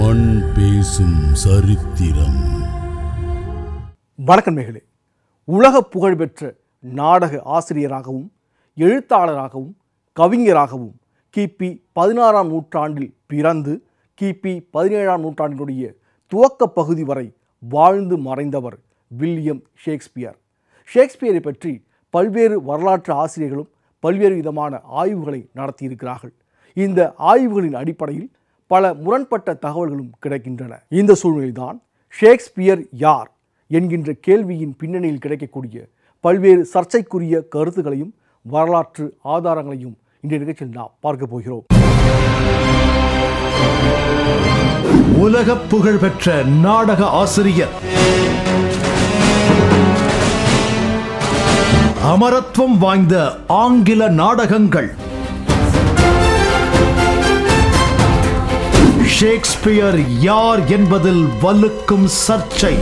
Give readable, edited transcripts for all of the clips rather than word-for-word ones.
மண் பேசும் சரித்திரம். வணக்கம் நேயர்களே. உலக புகழ்பெற்ற நாடக ஆசிரியராகவும் எழுத்தாளராகவும் கவிஞராகவும் கிபி 16ஆம் நூற்றாண்டில் பிறந்து கிபி 17ஆம் நூற்றாண்டினுடைய துவக்க பகுதி வரை வாழ்ந்து மறைந்தவர் வில்லியம் ஷேக்ஸ்பியர். ஷேக்ஸ்பியரை பற்றி பல்வேறு வரலாற்று ஆசிரியர்களும் பல்வேறு விதமான ஆய்வுகளை நடத்தியிருக்கிறார்கள். இந்த ஆய்வுகளின் அடிப்படையில் பல முரண்பட்ட தகவல்களும் கிடைக்கின்றன. இந்த சூழ்நிலைதான் ஷேக்ஸ்பியர் யார் என்கின்ற கேள்வியின் பின்னணியில் கிடைக்கக்கூடிய பல்வேறு சர்ச்சைக்குரிய கருத்துக்களையும் வரலாற்று ஆதாரங்களையும் இன்றைய நிகழ்ச்சியில் நாம் பார்க்க போகிறோம். உலக புகழ்பெற்ற நாடக ஆசிரியர், அமரத்துவம் வாய்ந்த ஆங்கில நாடகங்கள். ஷேக்ஸ்பியர் யார் என்பதில் வலுக்கும் சர்ச்சை.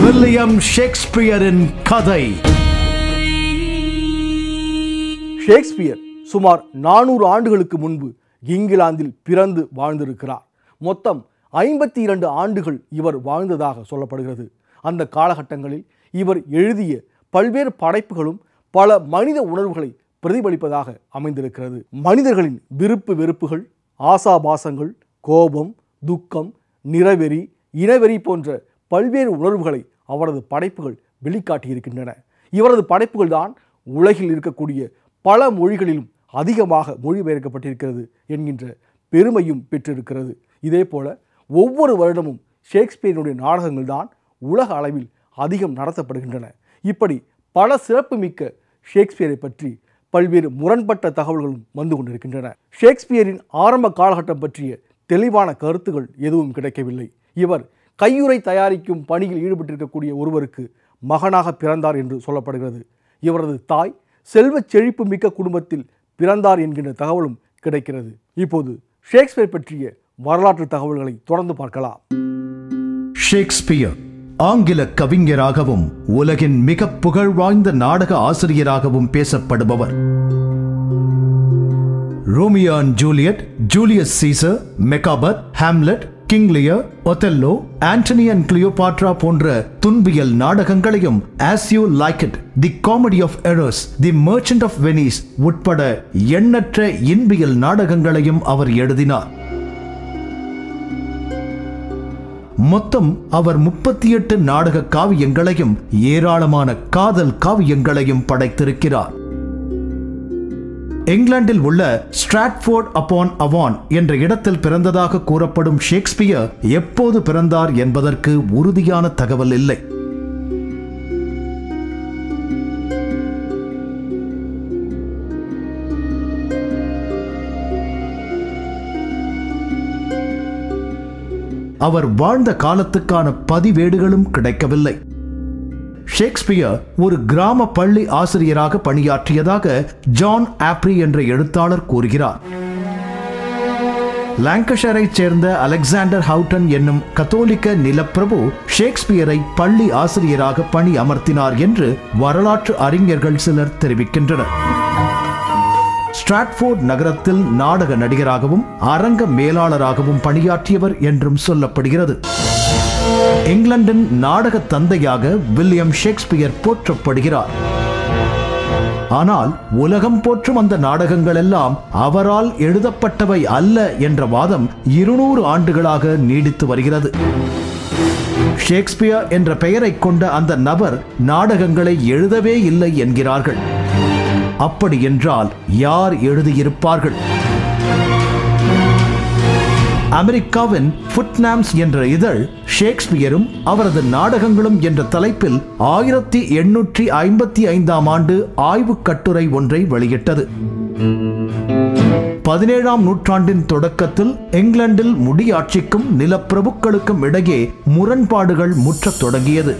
வில்லியம் ஷேக்ஸ்பியரின் கதை. ஷேக்ஸ்பியர் சுமார் 400 ஆண்டுகளுக்கு முன்பு இங்கிலாந்தில் பிறந்து வாழ்ந்திருக்கிறார். மொத்தம் 52 ஆண்டுகள் இவர் வாழ்ந்ததாக சொல்லப்படுகிறது. அந்த காலகட்டங்களில் இவர் எழுதிய பல்வேறு படைப்புகளும் பல மனித உணர்வுகளை பிரதிபலிப்பதாக அமைந்திருக்கிறது. மனிதர்களின் விருப்பு வெறுப்புகள், ஆசாபாசங்கள், கோபம், துக்கம், நிறவெறி, இனவெறி போன்ற பல்வேறு உணர்வுகளை அவரது படைப்புகள் வெளிக்காட்டியிருக்கின்றன. இவரது படைப்புகள் தான் உலகில் இருக்கக்கூடிய பல மொழிகளிலும் அதிகமாக மொழிபெயர்க்கப்பட்டிருக்கிறது என்கின்ற பெருமையும் பெற்றிருக்கிறது. இதே போல ஒவ்வொரு வருடமும் ஷேக்ஸ்பியருடைய நாடகங்கள் தான் உலக அளவில் அதிகம் நடத்தப்படுகின்றன. இப்படி பல சிறப்புமிக்க ஷேக்ஸ்பியரை பற்றி பல்வேறு முரண்பட்ட தகவல்களும் வந்து கொண்டிருக்கின்றன. ஷேக்ஸ்பியரின் ஆரம்ப காலகட்டம் பற்றிய தெளிவான கருத்துகள் எதுவும் கிடைக்கவில்லை. இவர் கையுறை தயாரிக்கும் பணியில் ஈடுபட்டிருக்கக்கூடிய ஒருவருக்கு மகனாக பிறந்தார் என்று சொல்லப்படுகிறது. இவரது தாய் செல்வ செழிப்பு மிக்க குடும்பத்தில் பிறந்தார் என்கின்ற தகவலும் கிடைக்கிறது. இப்போது ஷேக்ஸ்பியர் பற்றிய வரலாற்று தகவல்களை தொடர்ந்து பார்க்கலாம். ஷேக்ஸ்பியர் ஆங்கில கவிஞராகவும் உலகின் மிக புகழ் வாய்ந்த நாடக ஆசிரியராகவும் பேசப்படுபவர். Romeo and Juliet, Julius Caesar, Macbeth, Hamlet, King Lear, Othello, Antony and Cleopatra போன்ற துன்பியல் நாடகங்களையும், as you like it, the comedy of errors, the merchant of Venice உட்பட எண்ணற்ற இன்பியல் நாடகங்களையும் அவர் எழுதினார். மொத்தம் அவர் 38 நாடக காவியங்களையும் ஏராளமான காதல் காவியங்களையும் படைத்திருக்கிறார். இங்கிலாந்தில் உள்ள ஸ்ட்ராட்ஃபோர்ட் அப்பான் அவான் என்ற இடத்தில் பிறந்ததாக கூறப்படும் ஷேக்ஸ்பியர் எப்போது பிறந்தார் என்பதற்கு உறுதியான தகவல் இல்லை. அவர் வாழ்ந்த காலத்துக்கான பதிவேடுகளும் கிடைக்கவில்லை. ஷேக்ஸ்பியர் ஒரு கிராம பள்ளி ஆசிரியராக பணியாற்றியதாக ஜான் ஆப்ரி என்ற எழுத்தாளர் கூறுகிறார். லாங்கஷைரைச் சேர்ந்த அலெக்சாண்டர் ஹவுட்டன் என்னும் கத்தோலிக்க நிலப்பிரபு ஷேக்ஸ்பியரை பள்ளி ஆசிரியராக பணி அமர்த்தினார் என்று வரலாற்று அறிஞர்கள் சிலர் தெரிவிக்கின்றனர். ஸ்ட்ராட்ஃபோர்ட் நகரத்தில் நாடக நடிகராகவும் அரங்க மேலாளராகவும் பணியாற்றியவர் என்றும் சொல்லப்படுகிறது. இங்கிலாந்தின் நாடக தந்தையாக வில்லியம் ஷேக்ஸ்பியர் போற்றப்படுகிறார். ஆனால் உலகம் போற்றும் அந்த நாடகங்கள் எல்லாம் அவரால் எழுதப்பட்டவை அல்ல என்ற வாதம் 200 ஆண்டுகளாக நீடித்து வருகிறது. ஷேக்ஸ்பியர் என்ற பெயரை கொண்ட அந்த நபர் நாடகங்களை எழுதவே இல்லை என்கிறார்கள். அப்படி என்றால் யார் எழுதியிருப்பார்கள்? அமெரிக்காவின் ஃபுட்நாம்ஸ் என்ற இதழ் ஷேக்ஸ்பியரும் அவரது நாடகங்களும் என்ற தலைப்பில் 1855ஆம் ஆண்டு ஆய்வுக் கட்டுரை ஒன்றை வெளியிட்டது. 17ஆம் நூற்றாண்டின் தொடக்கத்தில் இங்கிலாந்தில் முடியாட்சிக்கும் நிலப்பிரபுக்களுக்கும் இடையே முரண்பாடுகள் முற்றத் தொடங்கியது.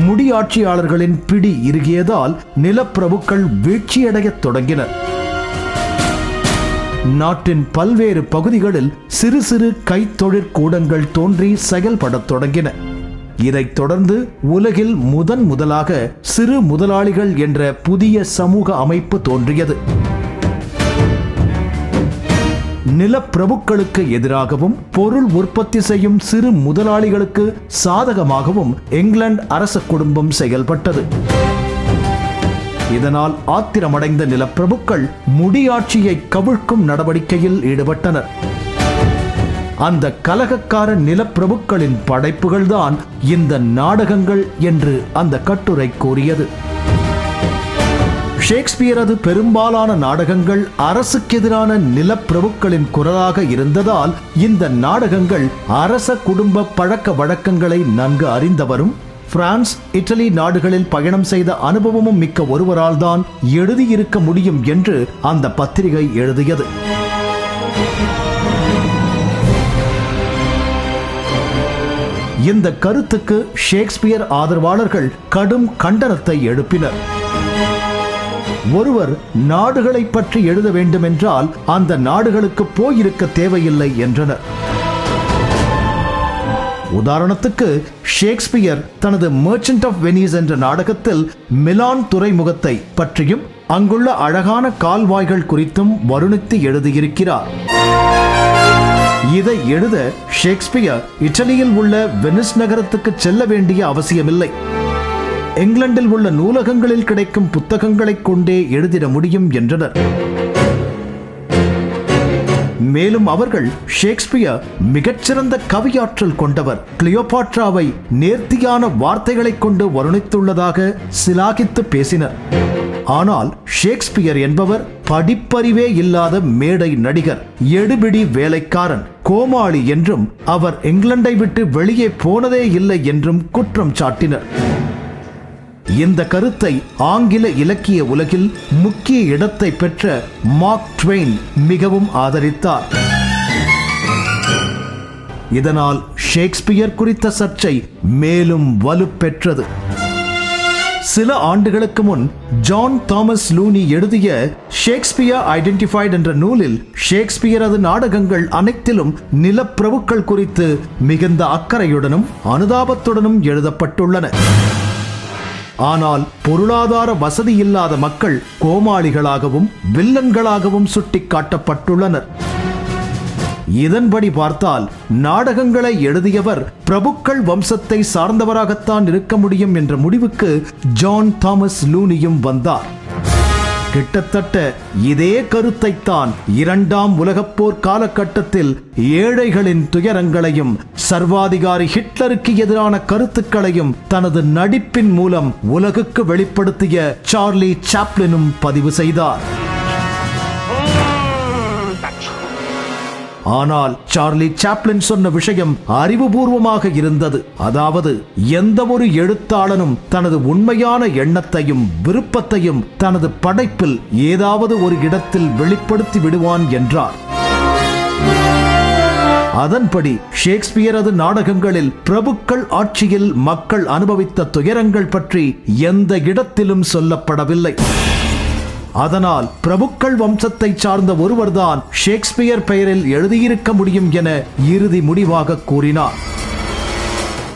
முடியாட்சியாளர்களின் பிடி இறுகியதால் நிலப்பிரபுக்கள் வீழ்ச்சியடையத் தொடங்கினர். நாட்டின் பல்வேறு பகுதிகளில் சிறு சிறு கைத்தொழிற்கூடங்கள் தோன்றி செயல்படத் தொடங்கின. இதைத் தொடர்ந்து உலகில் முதலாக சிறு முதலாளிகள் என்ற புதிய சமூக அமைப்பு தோன்றியது. நிலப்பிரபுக்களுக்கு எதிராகவும் பொருள் உற்பத்தி செய்யும் சிறு முதலாளிகளுக்கு சாதகமாகவும் இங்கிலாந்து அரச குடும்பம் செயல்பட்டது. இதனால் ஆத்திரமடைந்த நிலப்பிரபுக்கள் முடியாட்சியை கவிழ்க்கும் நடவடிக்கையில் ஈடுபட்டனர். அந்த கலகக்கார நிலப்பிரபுக்களின் படைப்புகள்தான் இந்த நாடகங்கள் என்று அந்த கட்டுரை கூறியது. ஷேக்ஸ்பியரது பெரும்பாலான நாடகங்கள் அரசுக்கு எதிரான நிலப்பிரபுக்களின் குரலாக இருந்ததால் இந்த நாடகங்கள் அரச குடும்ப பழக்க வழக்கங்களை நன்கு அறிந்தவரும் பிரான்ஸ், இட்டலி நாடுகளில் பயணம் செய்த அனுபவமும் மிக்க ஒருவரால் தான் எழுதியிருக்க முடியும் என்று அந்த பத்திரிகை எழுதியது. இந்த கருத்துக்கு ஷேக்ஸ்பியர் ஆதரவாளர்கள் கடும் கண்டனத்தை எழுப்பினர். ஒருவர் நாடுகளை பற்றி எழுத வேண்டும் என்றால் அந்த நாடுகளுக்கு போயிருக்க தேவையில்லை என்றனர். உதாரணத்துக்கு ஷேக்ஸ்பியர் தனது மர்ச்சன்ட் ஆஃப் வெனிஸ் என்ற நாடகத்தில் மிலான் துறைமுகத்தை பற்றியும் அங்குள்ள அழகான கால்வாய்கள் குறித்தும் வருணித்து எழுதியிருக்கிறார். இதை எழுத ஷேக்ஸ்பியர் இட்டலியில் உள்ள வெனிஸ் நகரத்துக்கு செல்ல வேண்டிய அவசியமில்லை. இங்கிலாந்தில் உள்ள நூலகங்களில் கிடைக்கும் புத்தகங்களை கொண்டே எழுதிட முடியும் என்றனர். மேலும் அவர்கள் ஷேக்ஸ்பியர் மிகச்சிறந்த கவியாற்றல் கொண்டவர், கிளியோபாட்ராவை நேர்த்தியான வார்த்தைகளை கொண்டு வருணித்துள்ளதாக சிலாகித்து பேசினர். ஆனால் ஷேக்ஸ்பியர் என்பவர் படிப்பறிவே இல்லாத மேடை நடிகர், எடுபிடி வேலைக்காரன், கோமாளி என்றும் அவர் இங்கிலாந்தை விட்டு வெளியே போனதே இல்லை என்றும் குற்றம் சாட்டினர். இந்த கருத்தை ஆங்கில இலக்கிய உலகில் முக்கிய இடத்தை பெற்ற மார்க் ட்வெயின் மிகவும் ஆதரித்தார். இதனால் ஷேக்ஸ்பியர் குறித்த சர்ச்சை மேலும் வலுப்பெற்றது. சில ஆண்டுகளுக்கு முன் ஜான் தாமஸ் லூனி எழுதிய ஷேக்ஸ்பியர் ஐடென்டிஃபைட் என்ற நூலில் ஷேக்ஸ்பியரது நாடகங்கள் அனைத்திலும் நிலப்பிரபுக்கள் குறித்து மிகுந்த அக்கறையுடனும் அனுதாபத்துடனும் எழுதப்பட்டுள்ளன. ஆனால் பொருளாதார வசதி இல்லாத மக்கள் கோமாளிகளாகவும் வில்லன்களாகவும் சுட்டிக்காட்டப்பட்டுள்ளனர். இதன்படி பார்த்தால் நாடகங்களை எழுதியவர் பிரபுக்கள் வம்சத்தை சார்ந்தவராகத்தான் இருக்க முடியும் என்ற முடிவுக்கு ஜான் தாமஸ் லூனியும் வந்தார். கிட்டத்தட்ட இதே கருத்தைத்தான் இரண்டாம் உலகப்போர் காலகட்டத்தில் ஏழைகளின் துயரங்களையும் சர்வாதிகாரி ஹிட்லருக்கு எதிரான கருத்துக்களையும் தனது நடிப்பின் மூலம் உலகுக்கு வெளிப்படுத்திய சார்லி சாப்ளினும் பதிவு செய்தார். ஆனால் சார்லி சாப்ளின் சொன்ன விஷயம் அறிவுபூர்வமாக இருந்தது. அதாவது, எந்த ஒரு எழுத்தாளனும் தனது உண்மையான எண்ணத்தையும் விருப்பத்தையும் தனது படைப்பில் ஏதாவது ஒரு இடத்தில் வெளிப்படுத்தி விடுவான் என்றார். அதன்படி ஷேக்ஸ்பியரது நாடகங்களில் பிரபுக்கள் ஆட்சியில் மக்கள் அனுபவித்த துயரங்கள் பற்றி எந்த இடத்திலும் சொல்லப்படவில்லை. அதனால் பிரபுக்கள் வம்சத்தை சார்ந்த ஒருவர்தான் ஷேக்ஸ்பியர் பெயரில் எழுதியிருக்க முடியும் என இறுதி முடிவாக கூறினார்.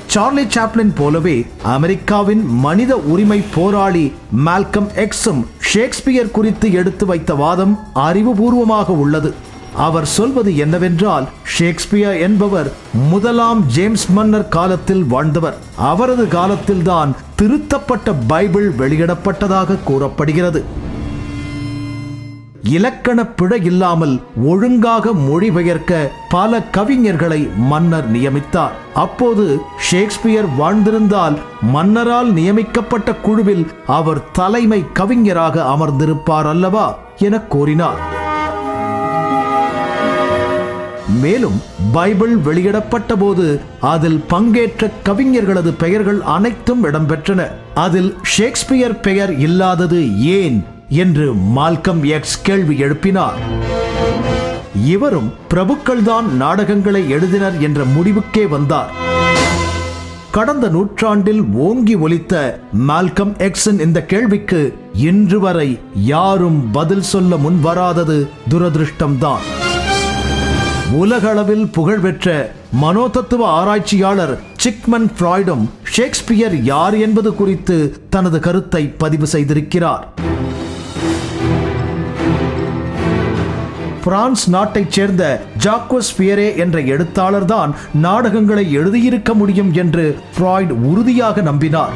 சார்லி சாப்ளின் போலவே அமெரிக்காவின் மனித உரிமை போராளி மால்கம் எக்ஸும் ஷேக்ஸ்பியர் குறித்து எடுத்து வைத்த வாதம் அறிவுபூர்வமாக உள்ளது. அவர் சொல்வது என்னவென்றால், ஷேக்ஸ்பியர் என்பவர் முதலாம் ஜேம்ஸ் மன்னர் காலத்தில் வாழ்ந்தவர். அவரது காலத்தில்தான் திருத்தப்பட்ட பைபிள் வெளியிடப்பட்டதாக கூறப்படுகிறது. இலக்கண பிழை இல்லாமல் ஒழுங்காக மொழிபெயர்க்க பல கவிஞர்களை மன்னர் நியமித்தார். அப்போது ஷேக்ஸ்பியர் வாழ்ந்திருந்தால் மன்னரால் நியமிக்கப்பட்ட குழுவில் அவர் தலைமை கவிஞராக அமர்ந்திருப்பார் அல்லவா என கூறினார். மேலும் பைபிள் வெளியிடப்பட்ட போது அதில் பங்கேற்ற கவிஞர்களது பெயர்கள் அனைத்தும் இடம்பெற்றன. அதில் ஷேக்ஸ்பியர் பெயர் இல்லாதது ஏன் என்று மால்கம் எக்ஸ் கேள்வி எழுப்பினார். இவரும் பிரபுக்கள் தான் நாடகங்களை எழுதினர் என்ற முடிவுக்கே வந்தார். கடந்த நூற்றாண்டில் ஓங்கி ஒலித்த மால்கம் எக்ஸின் இந்த கேள்விக்கு இன்று வரை யாரும் பதில் சொல்ல முன்வராதது துரதிருஷ்டம்தான். உலகளவில் புகழ்பெற்ற மனோதத்துவ ஆராய்ச்சியாளர் சிக்மண்ட் ஃப்ராய்டும் ஷேக்ஸ்பியர் யார் என்பது குறித்து தனது கருத்தை பதிவு செய்திருக்கிறார். பிரான்ஸ் நாட்டைச் சேர்ந்த ஜாக்வஸ் பியரே என்ற எழுத்தாளர் தான் நாடகங்களை எழுதியிருக்க முடியும் என்று ஃப்ராய்ட் உறுதியாக நம்பினார்.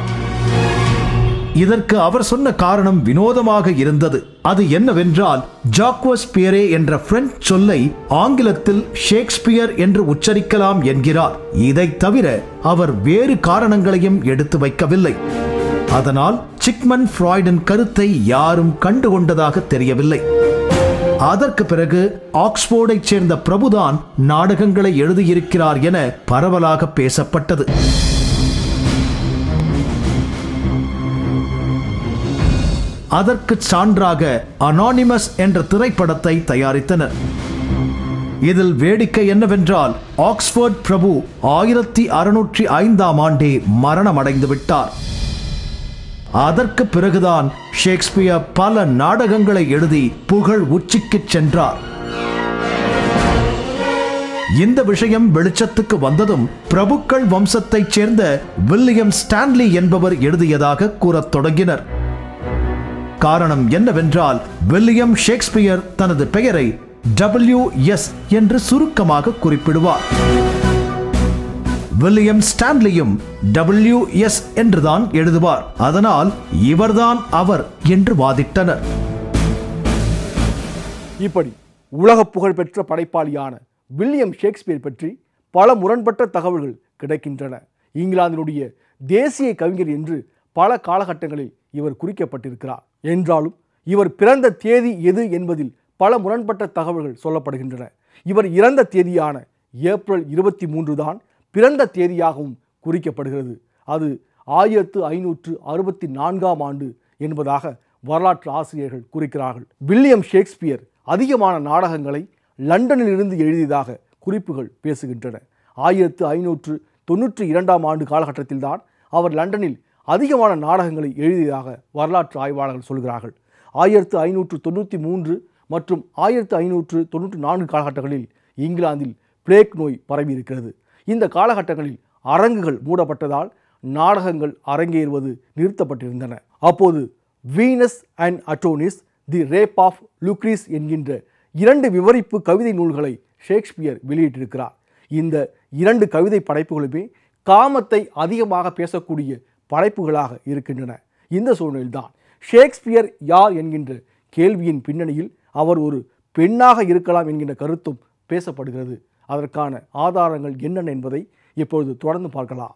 இதற்கு அவர் சொன்ன காரணம் வினோதமாக இருந்தது. அது என்னவென்றால், ஜாக்வஸ் பியரே என்ற பிரெஞ்சு சொல்லை ஆங்கிலத்தில் ஷேக்ஸ்பியர் என்று உச்சரிக்கலாம் என்கிறார். இதை தவிர அவர் வேறு காரணங்களையும் எடுத்து வைக்கவில்லை. அதனால் சிக்மண்ட் ஃப்ராய்டின் கருத்தை யாரும் கண்டுகொண்டதாக தெரியவில்லை. அதற்கு பிறகு ஆக்ஸ்போர்டைச் சேர்ந்த பிரபுதான் நாடகங்களை எழுதியிருக்கிறார் என பரவலாக பேசப்பட்டது. அதற்கு சான்றாக அனானிமஸ் என்ற திரைப்படத்தை தயாரித்தனர். இதில் வேடிக்கை என்னவென்றால், ஆக்ஸ்போர்ட் பிரபு 1605ஆம் ஆண்டே மரணமடைந்து விட்டார். அதற்கு பிறகுதான் ஷேக்ஸ்பியர் பல நாடகங்களை எழுதி புகழ் உச்சிக்கு சென்றார். இந்த விஷயம் வெளிச்சத்துக்கு வந்ததும் பிரபுக்கள் வம்சத்தைச் சேர்ந்த வில்லியம் ஸ்டான்லி என்பவர் எழுதியதாக கூறத் தொடங்கினர். காரணம் என்னவென்றால், வில்லியம் ஷேக்ஸ்பியர் தனது பெயரை WS என்று சுருக்கமாக குறிப்பிடுவார். வில்லியம் ஸ்டான்லியும் WS என்றுதான் எழுதுவார். அதனால் இவர்தான் அவர் என்று வாதிட்டனர். இப்படி உலக புகழ்பெற்ற படைப்பாளியான வில்லியம் ஷேக்ஸ்பியர் பற்றி பல முரண்பட்ட தகவல்கள் கிடைக்கின்றன. இங்கிலாந்தினுடைய தேசிய கவிஞர் என்று பல காலகட்டங்களில் இவர் குறிக்கப்பட்டிருக்கிறார். என்றாலும் இவர் பிறந்த தேதி எது என்பதில் பல முரண்பட்ட தகவல்கள் சொல்லப்படுகின்றன. இவர் இறந்த தேதியான ஏப்ரல் 23 தான் பிறந்த தேதியாகவும் குறிக்கப்படுகிறது. அது 1564ஆம் ஆண்டு என்பதாக வரலாற்று ஆசிரியர்கள் குறிக்கிறார்கள். வில்லியம் ஷேக்ஸ்பியர் அதிகமான நாடகங்களை லண்டனில் இருந்து எழுதியதாக குறிப்புகள் பேசுகின்றன. 1592ஆம் ஆண்டு காலகட்டத்தில்தான் அவர் லண்டனில் அதிகமான நாடகங்களை எழுதியதாக வரலாற்று ஆய்வாளர்கள் சொல்கிறார்கள். 1593 மற்றும் 1594 காலகட்டங்களில் இங்கிலாந்தில் பிளேக் நோய் பரவி இருக்கிறது. இந்த காலகட்டங்களில் அரங்குகள் மூடப்பட்டதால் நாடகங்கள் அரங்கேறுவது நிறுத்தப்பட்டிருந்தன. அப்போது Venus and Adonis, the rape of Lucrece என்கின்ற 2 விவரிப்பு கவிதை நூல்களை ஷேக்ஸ்பியர் வெளியிட்டிருக்கிறார். இந்த 2 கவிதை படைப்புகளுமே காமத்தை அதிகமாக பேசக்கூடிய படைப்புகளாக இருக்கின்றன. இந்த சூழ்நிலையில்தான் ஷேக்ஸ்பியர் யார் என்கின்ற கேள்வியின் பின்னணியில் அவர் ஒரு பெண்ணாக இருக்கலாம் என்கின்ற கருத்தும் பேசப்படுகிறது. அதற்கான ஆதாரங்கள் என்னென்ன என்பதை இப்பொழுது தொடர்ந்து பார்க்கலாம்.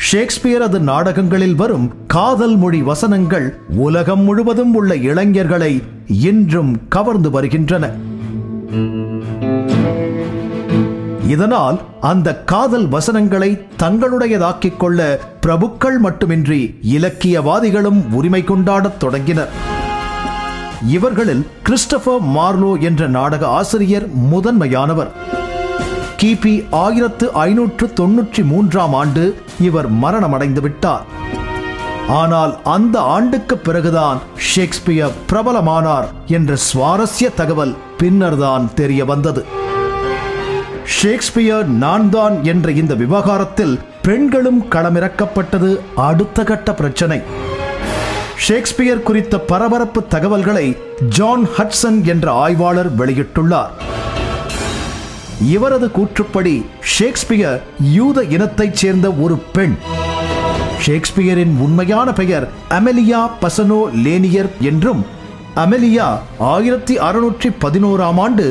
ஷேக்ஸ்பியரது நாடகங்களில் வரும் காதல் மொழி வசனங்கள் உலகம் முழுவதும் உள்ள இளைஞர்களை இன்றும் கவர்ந்து வருகின்றன. இதனால் அந்த காதல் வசனங்களை தங்களுடையதாக்கிக் கொள்ள பிரபுக்கள் மட்டுமின்றி இலக்கியவாதிகளும் உரிமை கொண்டாடத் தொடங்கினர். இவர்களில் கிறிஸ்டோபர் மார்லோ என்ற நாடக ஆசிரியர் முதன்மையானவர். கிபி 1593ஆம் ஆண்டு இவர் மரணமடைந்து விட்டார். ஆனால் அந்த ஆண்டுக்கு பிறகுதான் ஷேக்ஸ்பியர் பிரபலமானார் என்ற சுவாரஸ்ய தகவல் பின்னர்தான் தெரிய வந்தது. ஷேக்ஸ்பியர் நான் தான் என்ற இந்த விவகாரத்தில் பெண்களும் களமிறக்கப்பட்டது அடுத்த கட்ட பிரச்சனை. ஷேக்ஸ்பியர் குறித்த பரபரப்பு தகவல்களை ஜான் ஹட்சன் என்ற ஆய்வாளர் வெளியிட்டுள்ளார். இவரது கூற்றுப்படி ஷேக்ஸ்பியர் யூத இனத்தைச் சேர்ந்த ஒரு பெண். ஷேக்ஸ்பியரின் உண்மையான பெயர் அமெலியா பசனோ லேனியர் என்றும், அமெலியா 1611ஆம் ஆண்டு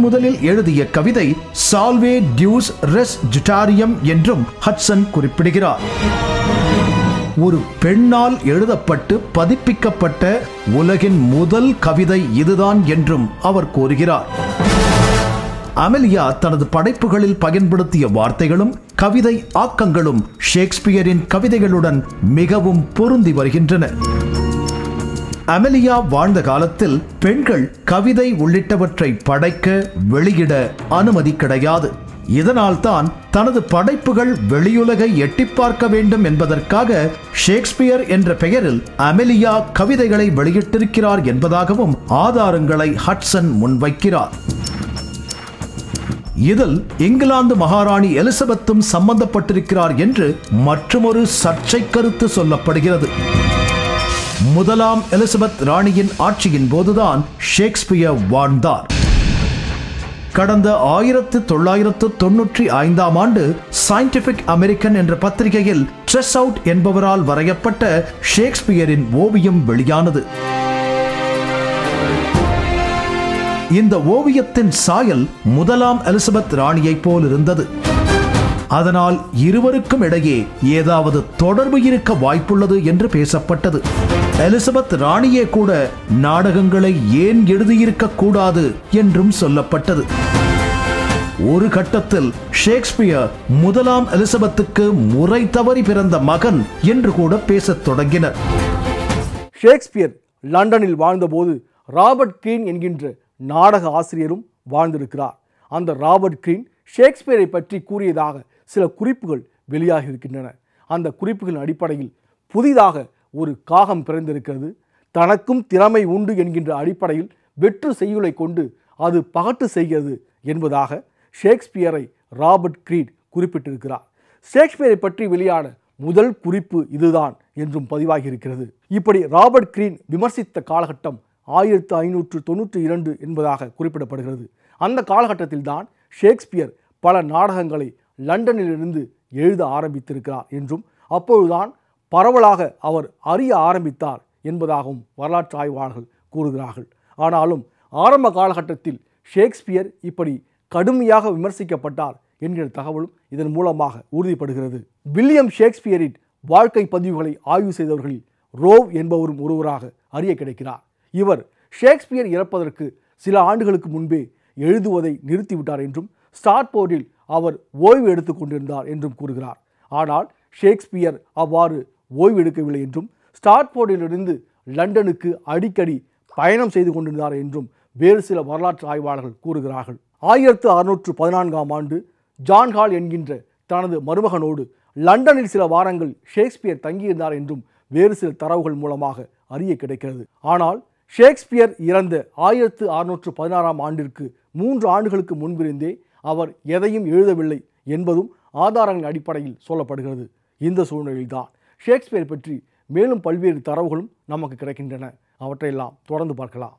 முதலில் எழுதிய கவிதை சால்வே டியூஸ் ரெஸ் ஜுட்டாரியம் என்றும் ஹட்சன் குறிப்பிடுகிறார். ஒரு பெண்ணால் எழுதப்பட்டு பதிப்பிக்கப்பட்ட உலகின் முதல் கவிதை இதுதான் என்றும் அவர் கூறுகிறார். அமெலியா தனது படைப்புகளில் பயன்படுத்திய வார்த்தைகளும் கவிதை ஆக்கங்களும் ஷேக்ஸ்பியரின் கவிதைகளுடன் மிகவும் பொருந்தி வருகின்றன. அமெலியா வாழ்ந்த காலத்தில் பெண்கள் கவிதை உள்ளிட்டவற்றை படைக்க வெளியிட அனுமதி கிடையாது. இதனால்தான் தனது படைப்புகள் வெளியுலகை எட்டிப் பார்க்க வேண்டும் என்பதற்காக ஷேக்ஸ்பியர் என்ற பெயரில் அமெலியா கவிதைகளை வெளியிட்டிருக்கிறார் என்பதாகவும் ஆதாரங்களை ஹட்சன் முன்வைக்கிறார். இதில் இங்கிலாந்து மகாராணி எலிசபெத்தும் சம்பந்தப்பட்டிருக்கிறார் என்று மற்றொரு சர்ச்சை கருத்து சொல்லப்படுகிறது. முதலாம் எலிசபெத் ராணியின் ஆட்சியின் போதுதான் ஷேக்ஸ்பியர் வாழ்ந்தார். கடந்த 1995ஆம் ஆண்டு சயின்டிபிக் அமெரிக்கன் என்ற பத்திரிகையில் ட்ரெஸ் அவுட் என்பவரால் வரையப்பட்ட ஷேக்ஸ்பியரின் ஓவியம் வெளியானது. இந்த ஓவியத்தின் சாயல் முதலாம் எலிசபெத் ராணியை போல் இருந்தது. அதனால் இருவருக்கும் இடையே ஏதாவது தொடர்பு இருக்க வாய்ப்புள்ளது என்று பேசப்பட்டது. எலிசபெத் ராணியே கூட நாடகங்களை ஏன் எழுதியிருக்க கூடாது என்றும் சொல்லப்பட்டது. ஒரு கட்டத்தில் ஷேக்ஸ்பியர் முதலாம் எலிசபெத்துக்கு முறை தவறி பிறந்த மகன் என்று கூட பேசத் தொடங்கினர். ஷேக்ஸ்பியர் லண்டனில் வாழ்ந்தபோது ராபர்ட் கிரீன் என்கின்ற நாடக ஆசிரியரும் வாழ்ந்திருக்கிறார். அந்த ராபர்ட் கிரீன் ஷேக்ஸ்பியரை பற்றி கூறியதாக சில குறிப்புகள் வெளியாகி இருக்கின்றன. அந்த குறிப்புகளின் அடிப்படையில் புதிதாக ஒரு காகம் பிறந்திருக்கிறது, தனக்கும் திறமை உண்டு என்கின்ற அடிப்படையில் வெற்று செய்யுளை கொண்டு அது பகட்டு செய்கிறது என்பதாக ஷேக்ஸ்பியரை ராபர்ட் கிரீன் குறிப்பிட்டிருக்கிறார். ஷேக்ஸ்பியரை பற்றி வெளியான முதல் குறிப்பு இதுதான் என்றும் பதிவாகி இருக்கிறது. இப்படி ராபர்ட் கிரீன் விமர்சித்த காலகட்டம் 1592 என்பதாக குறிப்பிடப்படுகிறது. அந்த காலகட்டத்தில் தான் ஷேக்ஸ்பியர் பல நாடகங்களை லண்டனிலிருந்து எழுத ஆரம்பித்திருக்கிறார் என்றும் அப்பொழுதுதான் பரவலாக அவர் அறிய ஆரம்பித்தார் என்பதாகவும் வரலாற்று ஆய்வாளர்கள் கூறுகிறார்கள். ஆனாலும் ஆரம்ப காலகட்டத்தில் ஷேக்ஸ்பியர் இப்படி கடுமையாக விமர்சிக்கப்பட்டார் என்கிற தகவலும் இதன் மூலமாக உறுதிப்படுகிறது. வில்லியம் ஷேக்ஸ்பியரின் வாழ்க்கை பதிவுகளை ஆய்வு செய்தவர்களில் ரோவ் என்பவரும் ஒருவராக அறிய கிடைக்கிறார். இவர் ஷேக்ஸ்பியர் இறப்பதற்கு சில ஆண்டுகளுக்கு முன்பே எழுதுவதை நிறுத்திவிட்டார் என்றும் ஸ்டாட்போர்டில் அவர் ஓய்வு எடுத்துக் கொண்டிருந்தார் என்றும் கூறுகிறார். ஆனால் ஷேக்ஸ்பியர் அவ்வாறு ஓய்வு எடுக்கவில்லை என்றும் ஸ்டாட்போர்டிலிருந்து லண்டனுக்கு அடிக்கடி பயணம் செய்து கொண்டிருந்தார் என்றும் வேறு சில வரலாற்று ஆய்வாளர்கள் கூறுகிறார்கள். 1614ஆம் ஆண்டு ஜான் ஹால் என்கின்ற தனது மருமகனோடு லண்டனில் சில வாரங்கள் ஷேக்ஸ்பியர் தங்கியிருந்தார் என்றும் வேறு சில தரவுகள் மூலமாக அறிய கிடைக்கிறது. ஆனால் ஷேக்ஸ்பியர் இறந்த 1616ஆம் ஆண்டிற்கு 3 ஆண்டுகளுக்கு முன்பிருந்தே அவர் எதையும் எழுதவில்லை என்பதும் ஆதாரங்களின் அடிப்படையில் சொல்லப்படுகிறது. இந்த சூழ்நிலையில்தான் ஷேக்ஸ்பியர் பற்றி மேலும் பல்வேறு தரவுகளும் நமக்கு கிடைக்கின்றன. அவற்றையெல்லாம் தொடர்ந்து பார்க்கலாம்.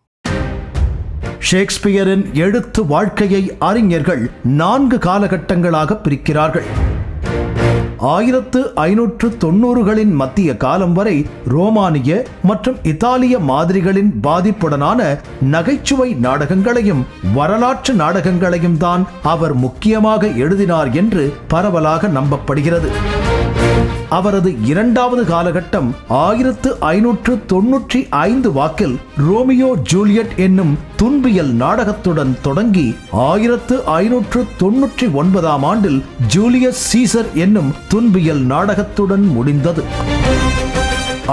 ஷேக்ஸ்பியரின் எழுத்து வாழ்க்கையை அறிஞர்கள் 4 காலகட்டங்களாக பிரிக்கிறார்கள். 1590களின் மத்திய காலம் வரை ரோமானிய மற்றும் இத்தாலிய மாதிரிகளின் பாதிப்புடனான நகைச்சுவை நாடகங்களையும் வரலாற்று நாடகங்களையும் தான் அவர் முக்கியமாக எழுதினார் என்று பரவலாக நம்பப்படுகிறது. அவரது 2வது காலகட்டம் 1595 வாக்கில் ரோமியோ ஜூலியட் என்னும் துன்பியல் நாடகத்துடன் தொடங்கி 1599ஆம் ஆண்டில் ஜூலியஸ் சீசர் என்னும் துன்பியல் நாடகத்துடன் முடிந்தது.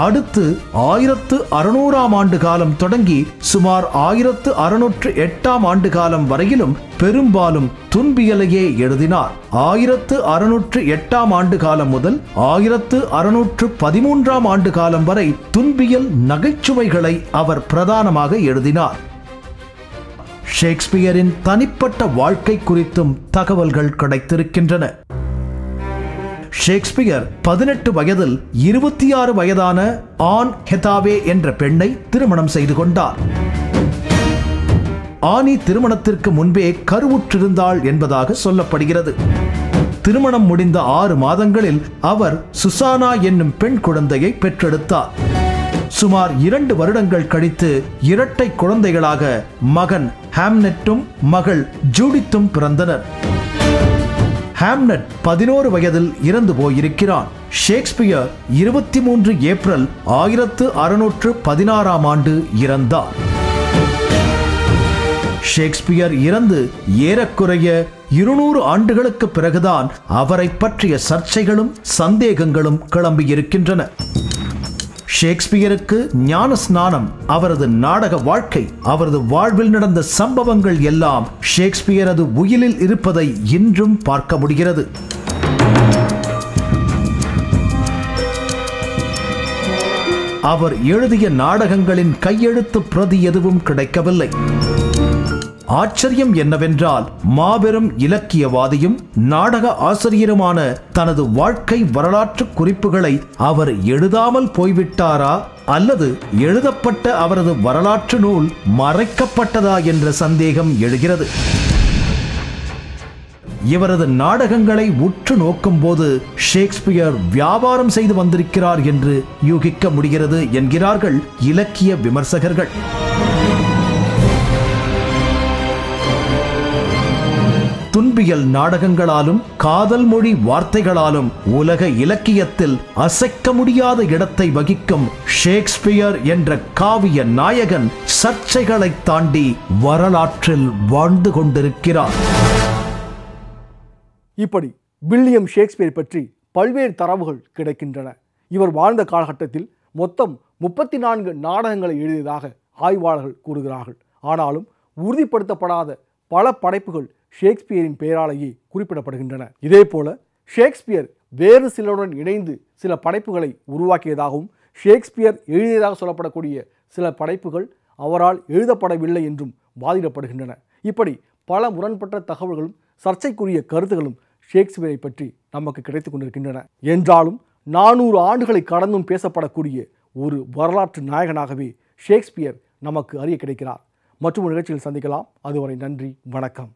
அடுத்து 1600ஆம் ஆண்டு காலம் தொடங்கி சுமார் 1608ஆம் ஆண்டு காலம் வரையிலும் பெரும்பாலும் துன்பியலையே எழுதினார். 1608ஆம் ஆண்டு காலம் முதல் 1613ஆம் ஆண்டு காலம் வரை துன்பியல் நகைச்சுவைகளை அவர் பிரதானமாக எழுதினார். ஷேக்ஸ்பியரின் தனிப்பட்ட வாழ்க்கை குறித்தும் தகவல்கள் கிடைத்திருக்கின்றன. ஷேக்ஸ்பியர் 18 வயதில் 26 வயதான ஆன் ஹெதாவே என்ற பெண்ணை திருமணம் செய்து கொண்டார். ஆனி திருமணத்திற்கு முன்பே கருவுற்றிருந்தாள் என்பதாக சொல்லப்படுகிறது. திருமணம் முடிந்த 6 மாதங்களில் அவர் சுசானா என்னும் பெண் குழந்தையை பெற்றெடுத்தார். சுமார் 2 வருடங்கள் கழித்து இரட்டை குழந்தைகளாக மகன் ஹாம்லெட்டும் மகள் ஜூடித்தும் பிறந்தனர். ஹாம்லெட் 11 வயதில் இறந்து போயிருக்கிறான். ஷேக்ஸ்பியர் 23 ஏப்ரல் 1616ஆம் ஆண்டு இறந்தார். ஷேக்ஸ்பியர் இறந்து ஏறக்குறைய 200 ஆண்டுகளுக்கு பிறகுதான் அவரை பற்றிய சர்ச்சைகளும் சந்தேகங்களும் கிளம்பியிருக்கின்றன. ஷேக்ஸ்பியருக்கு ஞான ஸ்நானம், அவரது நாடக வாழ்க்கை, அவரது வாழ்வில் நடந்த சம்பவங்கள் எல்லாம் ஷேக்ஸ்பியரது உயிலில் இருப்பதை இன்றும் பார்க்க முடிகிறது. அவர் எழுதிய நாடகங்களின் கையெழுத்து பிரதி எதுவும் கிடைக்கவில்லை. ஆச்சரியம் என்னவென்றால், மாபெரும் இலக்கியவாதியும் நாடக ஆசிரியருமான தனது வாழ்க்கை வரலாற்று குறிப்புகளை அவர் எழுதாமல் போய்விட்டாரா அல்லது எழுதப்பட்ட அவரது வரலாற்று நூல் மறைக்கப்பட்டதா என்ற சந்தேகம் எழுகிறது. இவரது நாடகங்களை உற்று நோக்கும் போது ஷேக்ஸ்பியர் வியாபாரம் செய்து வந்திருக்கிறார் என்று யூகிக்க முடிகிறது என்கிறார்கள் இலக்கிய விமர்சகர்கள். துன்பியல் நாடகங்களாலும் காதல் மொழி வார்த்தைகளாலும் உலக இலக்கியத்தில் அசைக்க முடியாத இடத்தை வகிக்கும் ஷேக்ஸ்பியர் என்ற காவிய நாயகன் சர்ச்சைகளை தாண்டி வரலாற்றில் வாழ்ந்து கொண்டிருக்கிறார். இப்படி வில்லியம் ஷேக்ஸ்பியர் பற்றி பல்வேறு தரவுகள் கிடைக்கின்றன. இவர் வாழ்ந்த காலகட்டத்தில் மொத்தம் 34 நாடகங்களை எழுதியதாக ஆய்வாளர்கள் கூறுகிறார்கள். ஆனாலும் உறுதிப்படுத்தப்படாத பல படைப்புகள் ஷேக்ஸ்பியரின் பெயராலேயே குறிப்பிடப்படுகின்றன. இதே போல ஷேக்ஸ்பியர் வேறு சிலருடன் இணைந்து சில படைப்புகளை உருவாக்கியதாகவும், ஷேக்ஸ்பியர் எழுதியதாக சொல்லப்படக்கூடிய சில படைப்புகள் அவரால் எழுதப்படவில்லை என்றும் வாதிடப்படுகின்றன. இப்படி பல முரண்பட்ட தகவல்களும் சர்ச்சைக்குரிய கருத்துகளும் ஷேக்ஸ்பியரை பற்றி நமக்கு கிடைத்துக் கொண்டிருக்கின்றன. என்றாலும் 400 ஆண்டுகளை கடந்தும் பேசப்படக்கூடிய ஒரு வரலாற்று நாயகனாகவே ஷேக்ஸ்பியர் நமக்கு அறிய கிடைக்கிறார். மற்றொரு நிகழ்ச்சியில் சந்திக்கலாம். அதுவரை நன்றி, வணக்கம்.